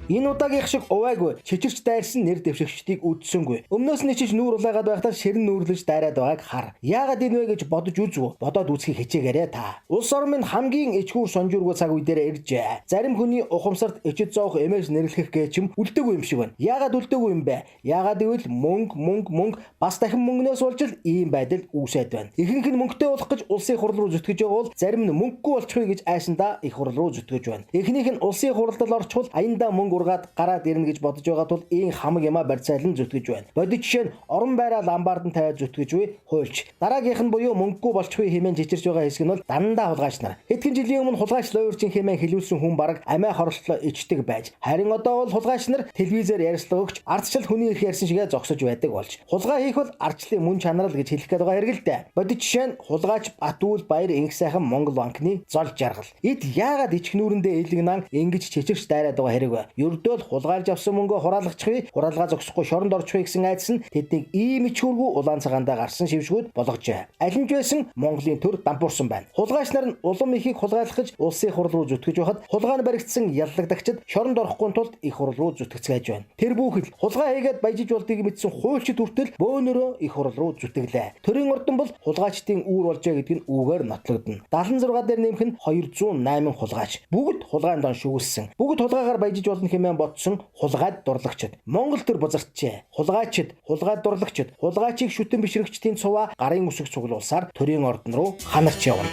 Энэ удаагийнх шиг увайгүй чичирч дайрсан нэр дэвшигчдийг үдсэнгүй. Өмнөөс нь чиж нүүр улаагаад байхдаа ширэн нүүрлэж дайраад байгааг хар. Яагаад энэ вэ гэж бодож үзв. Бодоод үзхийг хичээгээрэй та. Улс орон минь хамгийн ичгүүр сонжуургүй цаг үе дээр иржээ. Зарим хүний ухамсарт ичид зоох эмээж нэрлэх гэчим үлдээгүй юм шиг байна. Яагаад үлдээгүй юм бэ? Яагаад гэвэл мөнгө бас дахин мөнгнөөс болж л ийм байдал үүсээд байна. Ихэнх нь мөнгөтэй болох гэж улсын хурал руу зүтгэж байгаа бол зарим нь мөнгөгүй болчихъя гэж айсандаа их хурал руу зүтгэж байна. Эхнийх нь улсын хуралдал орчвол аяндаа мөнгө ургаад гараад ирнэ гэж бодож байгаа тул ийм хамаг ямаа барьцаалан зүтгэж байна. Бодит жишээ нь орон байраа ламбард нь тавиад зүтгэж буй хуульч. Дараагийнх нь буюу мөнгөгүй болчихъя хэмээн чичирч байгаа хэсэг нь бол дандаа хулгайч нар. Хэдхэн жилийн өмнө хулгайч лоорчин хэмээн хэлүүлсэн хүн бараг амиа хорслоо ичдэг байж. Харин одоо бол хулгайч нар телевизээр ярьслага өгч ардчил хүний ирэх ярьсан шигээ зогсож байдаг болж. Хулгай хийх бол ардчлалын мөн чанар л гэж хэлэх гээд байгаа хэрэг л дээ. Бодит жишээ нь хулгайч Батүүл Баяр инх сайхан Монгол банкны зол жаргал. Эд яагаад ичг нүүрэндээ элэгнан ингэж чичирч дайраад байгаа хэрэг вэ? Ердөө л хулгайлж авсан мөнгөө хураалгачихъя, хураалгаа зогсохгүй шоронд орчихъя гэсэн айдас нь тэднийг ийм ичхүүргүй улаан цагаандаа гарсан шившгүүд болгожээ. Аль нь ч байсан Монголын төр дампуурсан байна. Хулгайч нар нь улам ихийг хулгайлах гэж улсын хурал руу зүтгэж байхад хулгай нь баригдсан яллагдагчид шоронд орохгүй тулд их хурал руу зүтгэцгээж байна. Тэр бүхэл хулгай хийгээд баяжиж болдгийг мэдсэн хуульчид хүртэл бөөнөрөө их хурал руу зүтгэлээ. Төрийн ордон бол хулгайчдын үүр болжээ гэдэг нь үүгээр нотлогдно. 76 дээр нэмэх нь 208 хулгайч. Бүгд хулгайн дон шүүгэлсэн. Бүгд хулгайгаар баяжиж болно хэмээн бодсон хулгайд дурлагчид. Монгол төр бузарчээ. Хулгайчид, хулгайд дурлагчид, хулгайчийг шүтэн бишрэгчдийн цуваа гарын үсэг цуглуулсаар төрийн ордон руу ханарч явна.